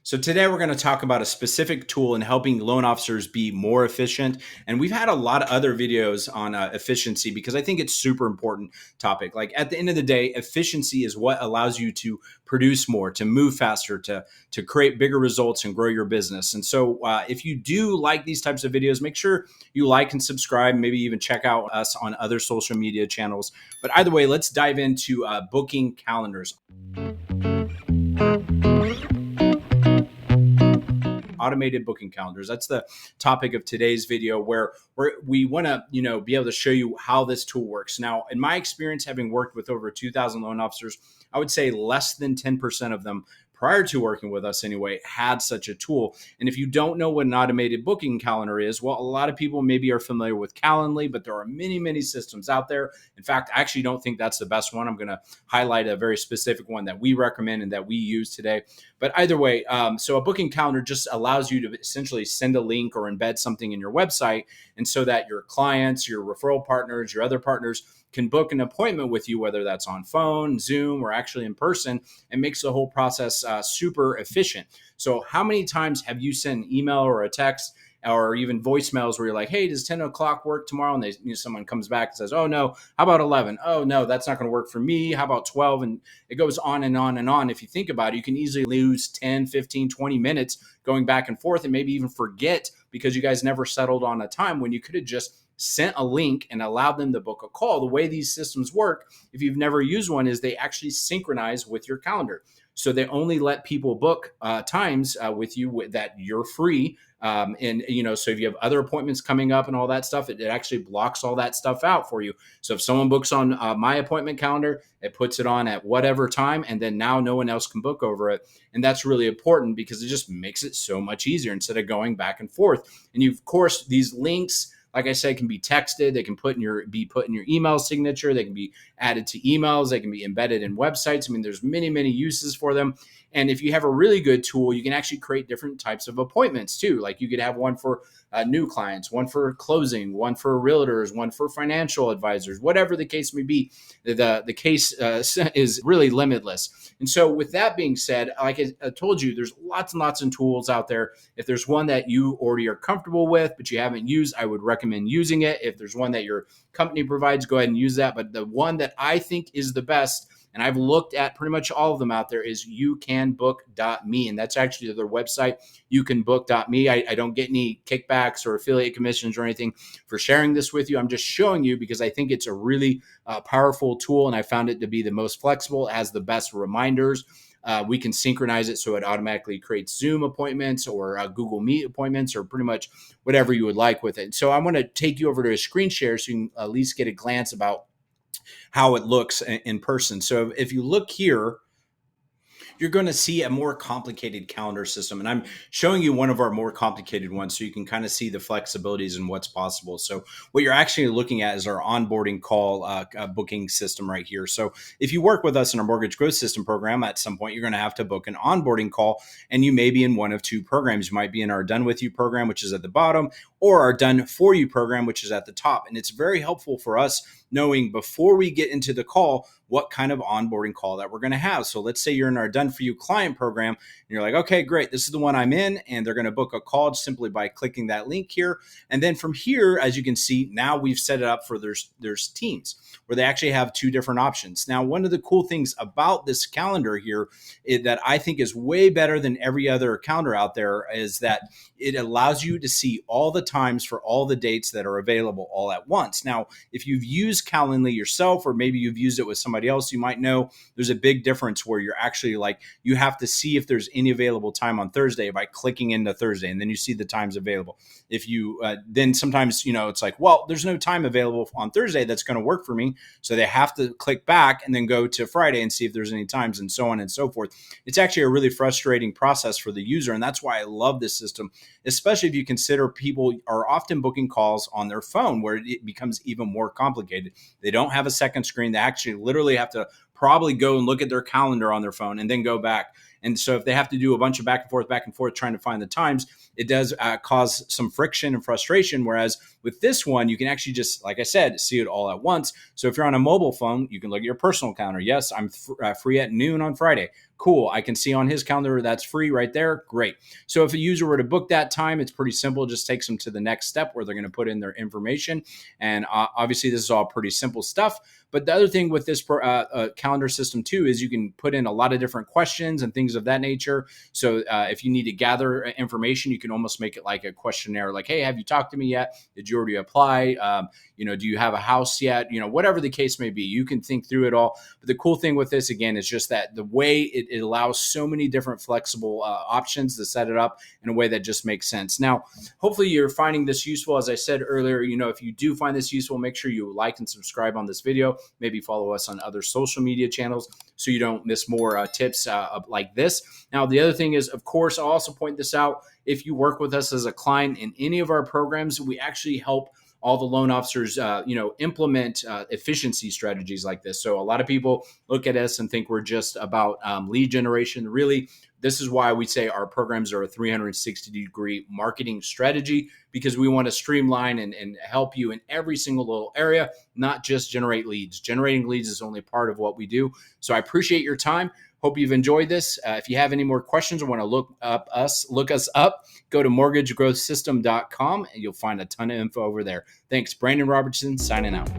So today we're going to talk about a specific tool in helping loan officers be more efficient. And we've had a lot of other videos on efficiency because I think it's super important topic. Like at the end of the day, efficiency is what allows you to produce more, to move faster, to create bigger results and grow your business. And so if you do like these types of videos, make sure you like and subscribe, maybe even check out us on other social media channels. But either way, let's dive into booking calendars. Automated booking calendars. That's the topic of today's video, where we want to, be able to show you how this tool works. Now, in my experience, having worked with over 2,000 loan officers, I would say less than 10% of them, prior to working with us anyway, had such a tool. And if you don't know what an automated booking calendar is, well, a lot of people maybe are familiar with Calendly, but there are many, many systems out there. In fact, I actually don't think that's the best one. I'm going to highlight a very specific one that we recommend and that we use today. But either way, so a booking calendar just allows you to essentially send a link or embed something in your website, and so that your clients, your referral partners, your other partners can book an appointment with you, whether that's on phone, Zoom, or actually in person, and makes the whole process super efficient. So how many times have you sent an email or a text or even voicemails where you're like, hey, does 10 o'clock work tomorrow? And someone comes back and says, oh, no, how about 11? Oh, no, that's not going to work for me. How about 12? And it goes on and on and on. If you think about it, you can easily lose 10, 15, 20 minutes going back and forth and maybe even forget because you guys never settled on a time when you could have just sent a link and allowed them to book a call. The way these systems work, if you've never used one, is they actually synchronize with your calendar. So they only let people book times with you that you're free. So if you have other appointments coming up and all that stuff, it actually blocks all that stuff out for you. So if someone books on my appointment calendar, it puts it on at whatever time, and then now no one else can book over it. And that's really important because it just makes it so much easier instead of going back and forth. And of course, these links, like I said, can be texted. They can be put in your email signature. They can be added to emails. They can be embedded in websites. I mean, there's many, many uses for them. And if you have a really good tool, you can actually create different types of appointments too. Like you could have one for new clients, one for closing, one for realtors, one for financial advisors, whatever the case may be. The case is really limitless. And so with that being said, like I told you, there's lots and lots of tools out there. If there's one that you already are comfortable with, but you haven't used, I would recommend using it. If there's one that your company provides, go ahead and use that. But the one that I think is the best, and I've looked at pretty much all of them out there, is youcanbook.me. And that's actually their website, youcanbook.me. I don't get any kickbacks or affiliate commissions or anything for sharing this with you. I'm just showing you because I think it's a really powerful tool, and I found it to be the most flexible. It has the best reminders. We can synchronize it so it automatically creates Zoom appointments or Google Meet appointments or pretty much whatever you would like with it. So I'm going to take you over to a screen share so you can at least get a glance about how it looks in person. So if you look here, you're going to see a more complicated calendar system. And I'm showing you one of our more complicated ones so you can kind of see the flexibilities and what's possible. So what you're actually looking at is our onboarding call booking system right here. So if you work with us in our mortgage growth system program, at some point, you're going to have to book an onboarding call, and you may be in one of two programs. You might be in our Done With You program, which is at the bottom, or our Done For You program, which is at the top. And it's very helpful for us knowing before we get into the call what kind of onboarding call that we're going to have. So let's say you're in our Done For You client program and you're like, okay, great, this is the one I'm in, and they're going to book a call simply by clicking that link here. And then from here, as you can see, now we've set it up for there's teams where they actually have two different options. Now, one of the cool things about this calendar here that I think is way better than every other calendar out there is that it allows you to see all the times for all the dates that are available all at once. Now, if you've used Calendly yourself, or maybe you've used it with somebody else, you might know there's a big difference where you're actually like, you have to see if there's any available time on Thursday by clicking into Thursday, and then you see the times available. If you then sometimes, it's like, well, there's no time available on Thursday that's going to work for me. So they have to click back and then go to Friday and see if there's any times, and so on and so forth. It's actually a really frustrating process for the user. And that's why I love this system, especially if you consider people are often booking calls on their phone, where it becomes even more complicated. They don't have a second screen. They actually literally have to probably go and look at their calendar on their phone and then go back. And so if they have to do a bunch of back and forth trying to find the times, it does cause some friction and frustration. Whereas with this one, you can actually just, like I said, see it all at once. So if you're on a mobile phone, you can look at your personal calendar. Yes, I'm free at noon on Friday. Cool. I can see on his calendar that's free right there. Great. So if a user were to book that time, it's pretty simple. It just takes them to the next step where they're going to put in their information. And obviously, this is all pretty simple stuff. But the other thing with this calendar system too is you can put in a lot of different questions and things of that nature. So if you need to gather information, you can almost make it like a questionnaire, like, hey, have you talked to me yet? Did you already apply? Do you have a house yet? Whatever the case may be, you can think through it all. But the cool thing with this, again, is just that the way it allows so many different flexible options to set it up in a way that just makes sense. Now, hopefully you're finding this useful. As I said earlier, if you do find this useful, make sure you like and subscribe on this video. Maybe follow us on other social media channels so you don't miss more tips like this. Now, the other thing is, of course, I'll also point this out. If you work with us as a client in any of our programs, we actually help all the loan officers, implement efficiency strategies like this. So a lot of people look at us and think we're just about lead generation. Really, this is why we say our programs are a 360-degree marketing strategy, because we want to streamline and help you in every single little area, not just generate leads. Generating leads is only part of what we do. So I appreciate your time. Hope you've enjoyed this. If you have any more questions or want to look us up, go to mortgagegrowthsystem.com and you'll find a ton of info over there. Thanks. Brandon Robertson signing out.